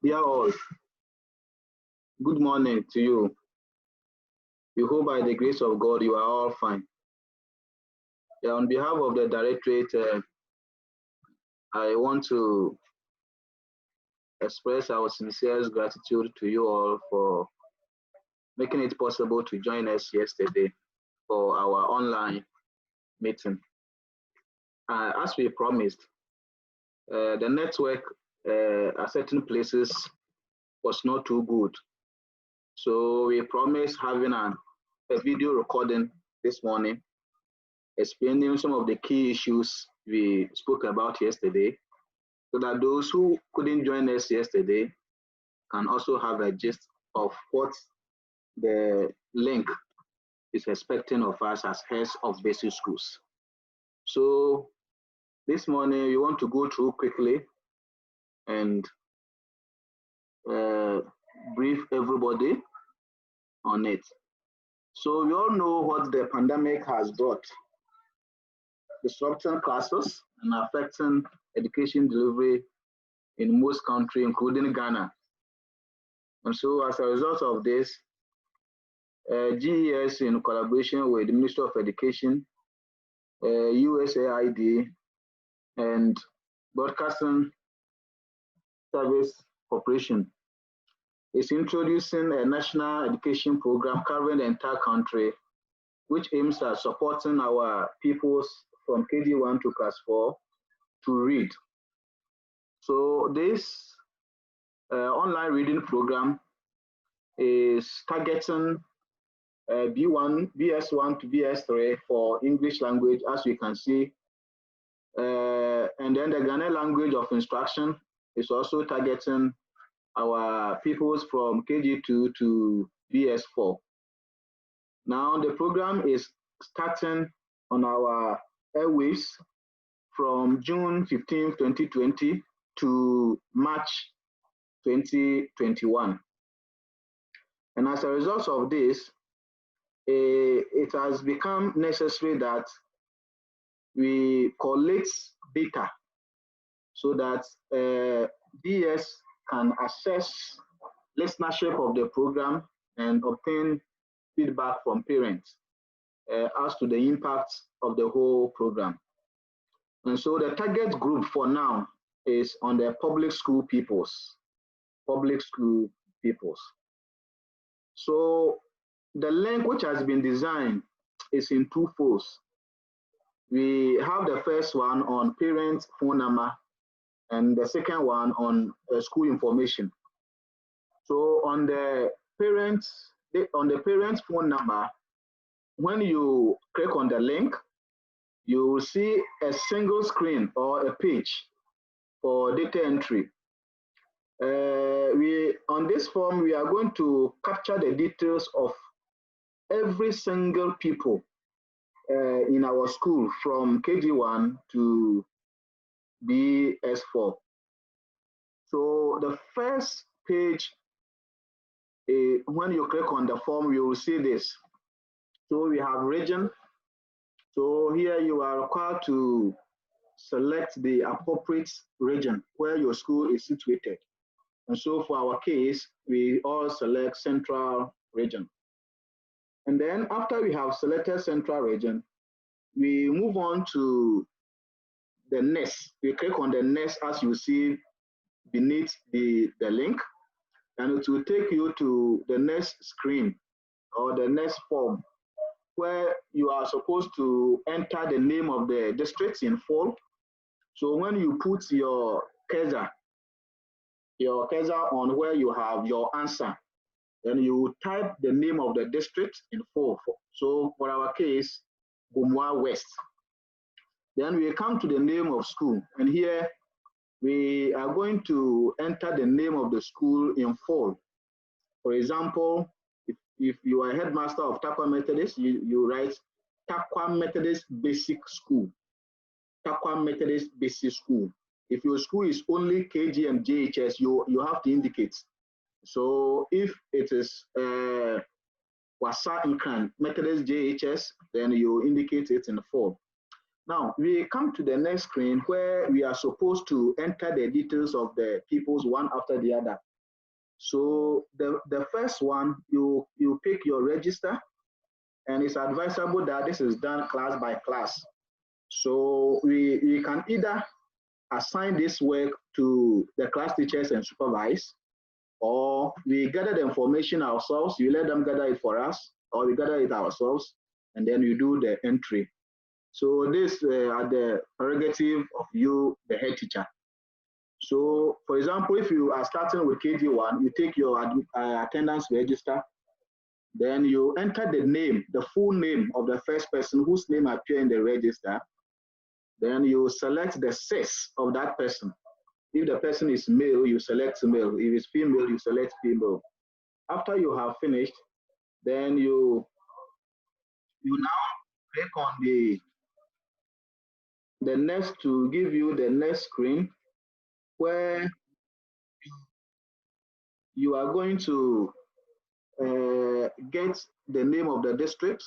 Dear all, good morning to you. We hope by the grace of God you are all fine. On behalf of the directorate, I want to express our sincerest gratitude to you all for making it possible to join us yesterday for our online meeting. As we promised, the network at certain places was not too good. So we promised having a video recording this morning explaining some of the key issues we spoke about yesterday, so that those who couldn't join us yesterday can also have a gist of what the link is expecting of us as heads of basic schools. So this morning we want to go through quickly and brief everybody on it. So we all know what the pandemic has brought: disrupting classes and affecting education delivery in most countries, including Ghana. And so as a result of this, GES, in collaboration with the Ministry of Education, USAID, and Broadcasting Service Corporation, is introducing a national education program covering the entire country, which aims at supporting our pupils from KG1 to class 4 to read. So this online reading program is targeting B1, BS1 to BS3 for English language, as we can see. And then the Ghana language of instruction is also targeting our pupils from KG2 to BS4. Now the program is starting on our airwaves from June 15, 2020 to March 2021. And as a result of this, it has become necessary that we collect data so that DS can assess listenership of the program and obtain feedback from parents as to the impact of the whole program. And so the target group for now is on the public school pupils. So the link which has been designed is in two folds. We have the first one on parent phone number and the second one on school information. So on the parent's phone number, when you click on the link, you will see a single screen or a page for data entry. On this form, we are going to capture the details of every single pupil in our school from KG1 to BS4. So the first page, when you click on the form, you will see this. So we have region. So here you are required to select the appropriate region where your school is situated. And so for our case, we all select central region. And then after we have selected central region, we move on to the next. We click on the next, as you see beneath the link, and it will take you to the next screen or the next form where you are supposed to enter the name of the district in full. So when you put your cursor on where you have your answer, then you type the name of the district in full. So for our case, Bomwa West. Then we come to the name of school, and here we are going to enter the name of the school in full. For example, if you are headmaster of Takwa Methodist, you write Takwa Methodist Basic School. Takwa Methodist Basic School. If your school is only KG and JHS, you have to indicate. So if it is Wasa Nkran Methodist JHS, then you indicate it in full. Now we come to the next screen where we are supposed to enter the details of the pupils one after the other. So the first one, you pick your register, and it's advisable that this is done class by class. So we can either assign this work to the class teachers and supervise, or we gather the information ourselves, you let them gather it for us, or we gather it ourselves, and then you do the entry. So this are the prerogative of you, the head teacher. So for example, if you are starting with KG1, you take your attendance register, then you enter the name, the full name of the first person whose name appears in the register. Then you select the sex of that person. If the person is male, you select male. If it's female, you select female. After you have finished, then you now click on the next to give you the next screen where you are going to get the name of the district,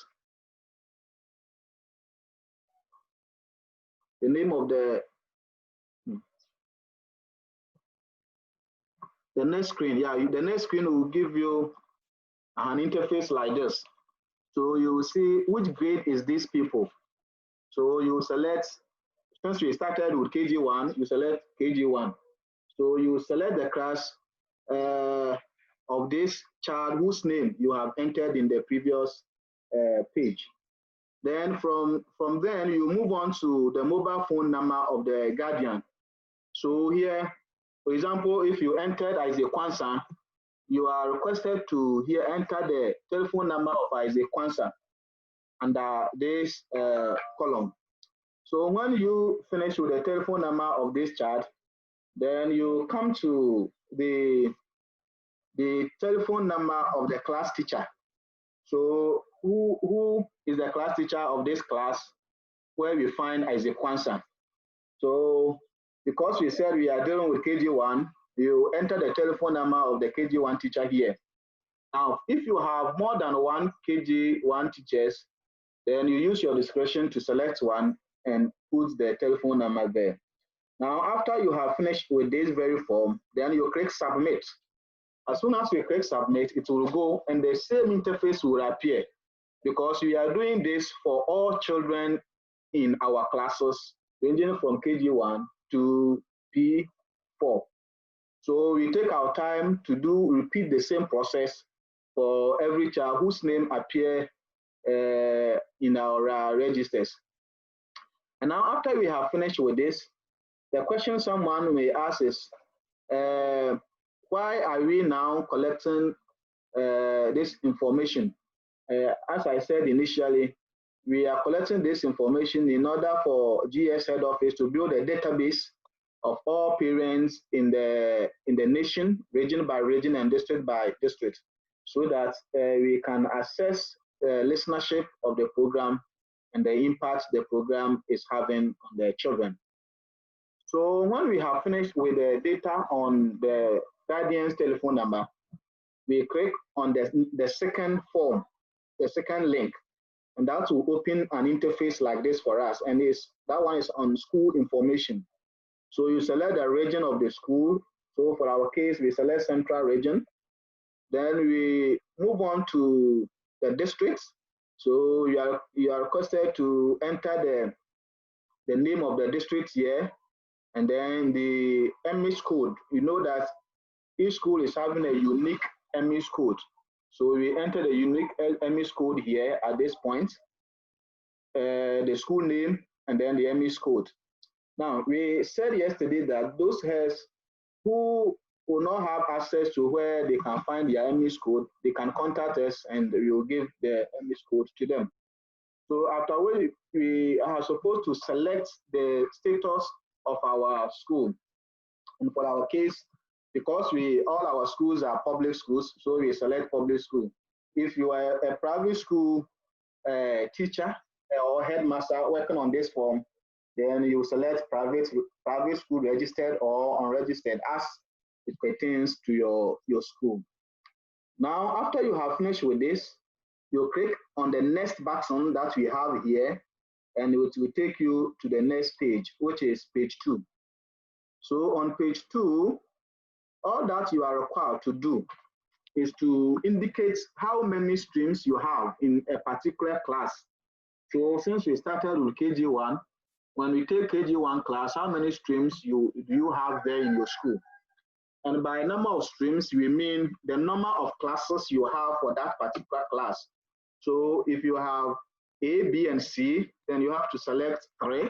the name of the next screen. Yeah, the next screen will give you an interface like this. So you will see which grade is these people. So you select, since we started with KG1, you select KG1. So you select the class of this child whose name you have entered in the previous page. Then from then, you move on to the mobile phone number of the guardian. So here, for example, if you entered Isaac Kwanzaa, you are requested to here enter the telephone number of Isaac Kwanzaa under this column. So when you finish with the telephone number of this child, then you come to the telephone number of the class teacher. So who is the class teacher of this class where we find Isaac Kwanzaa? So because we said we are dealing with KG1, you enter the telephone number of the KG1 teacher here. Now, if you have more than one KG1 teachers, then you use your discretion to select one and put the telephone number there. Now, after you have finished with this very form, then you click submit. As soon as we click submit, it will go and the same interface will appear, because we are doing this for all children in our classes, ranging from KG1 to P4. So we take our time to repeat the same process for every child whose name appear in our registers. And now after we have finished with this, the question someone may ask is, why are we now collecting this information? As I said initially, we are collecting this information in order for GS head office to build a database of all parents in the nation, region by region and district by district, so that we can assess the listenership of the program and the impact the program is having on the children. So when we have finished with the data on the guardian's telephone number, we click on the second form, the second link, and that will open an interface like this for us. And that one is on school information. So you select the region of the school. So for our case, we select Central Region. Then we move on to the districts. So you are requested to enter the name of the district here, and then the MIS code. You know that each school is having a unique MIS code. So we enter the unique MIS code here at this point, the school name, and then the MIS code. Now, we said yesterday that those heads who will not have access to where they can find their MIS code, they can contact us and we will give the MIS code to them. So afterwards, we are supposed to select the status of our school. And for our case, because all our schools are public schools, so we select public school. If you are a private school teacher or headmaster working on this form, then you select private school registered or unregistered as it pertains to your school. Now, after you have finished with this, you click on the next button that we have here, and it will take you to the next page, which is page 2. So on page 2, all that you are required to do is to indicate how many streams you have in a particular class. So since we started with KG1, when we take KG1 class, how many streams do you have there in your school? And by number of streams, we mean the number of classes you have for that particular class. So if you have A, B, and C, then you have to select 3.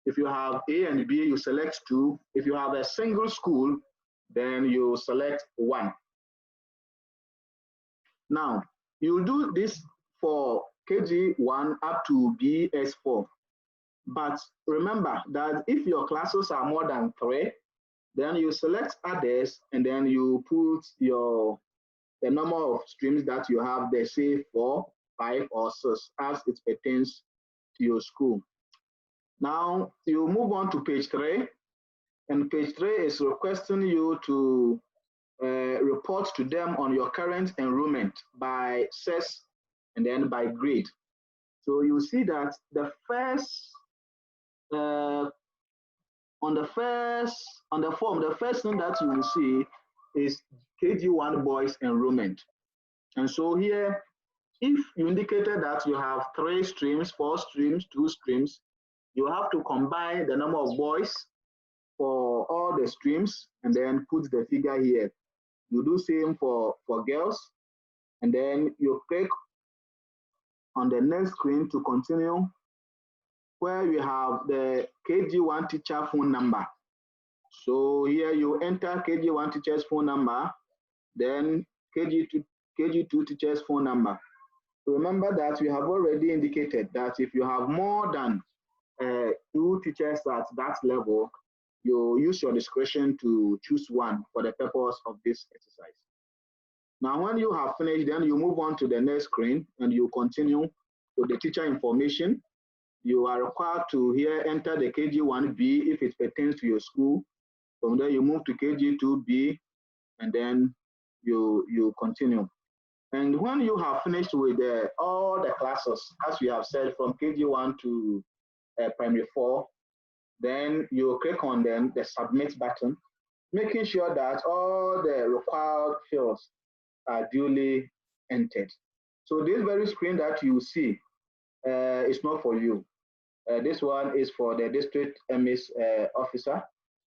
If you have A and B, you select 2. If you have a single school, then you select 1. Now, you'll do this for KG1 up to BS4. But remember that if your classes are more than 3, then you select others and then you put the number of streams that you have there, say 4, 5, or 6, as it pertains to your school. Now, you move on to page 3, and page 3 is requesting you to report to them on your current enrollment by sex and then by grade. So you see that the first on the form, the first thing that you will see is KG1 boys enrollment. And so here, if you indicated that you have 3 streams, 4 streams, 2 streams, you have to combine the number of boys for all the streams and then put the figure here. You do same for girls, and then you click on the next screen to continue, where we have the KG1 teacher phone number. So here you enter KG1 teacher's phone number, then KG2 teacher's phone number. Remember that we have already indicated that if you have more than 2 teachers at that level, you use your discretion to choose one for the purpose of this exercise. Now, when you have finished, then you move on to the next screen and you continue with the teacher information. You are required to here enter the KG1B if it pertains to your school. From there, you move to KG2B and then you continue. And when you have finished with all the classes, as we have said, from KG1 to primary 4, then you click on the submit button, making sure that all the required fields are duly entered. So this very screen that you see is not for you. This one is for the district MS officer,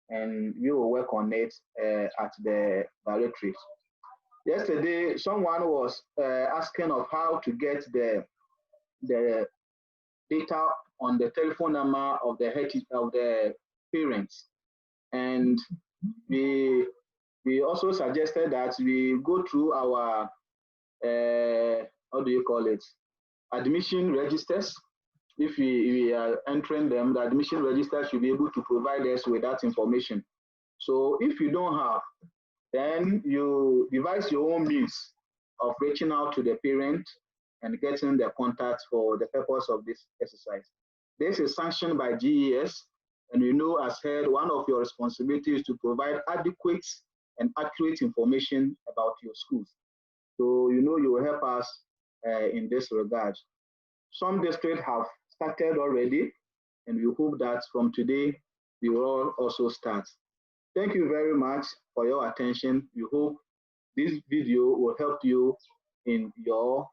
and we will work on it at the directories. Yesterday, someone was asking of how to get the data on the telephone number of the parents, and we also suggested that we go through our how do you call it, admission registers. If we are entering them, the admission register should be able to provide us with that information. So if you don't have, then you devise your own means of reaching out to the parent and getting the contact for the purpose of this exercise. This is sanctioned by GES, and you know, as head, one of your responsibilities is to provide adequate and accurate information about your schools. So you know you will help us in this regard. Some districts have started already, and we hope that from today we will also start. Thank you very much for your attention. We hope this video will help you in your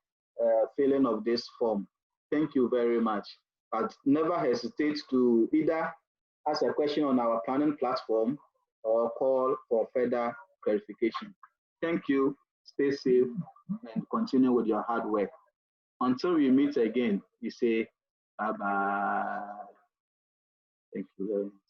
filling of this form. Thank you very much. But never hesitate to either ask a question on our planning platform or call for further clarification. Thank you. Stay safe and continue with your hard work. Until we meet again, we say bye-bye. Thank you very much.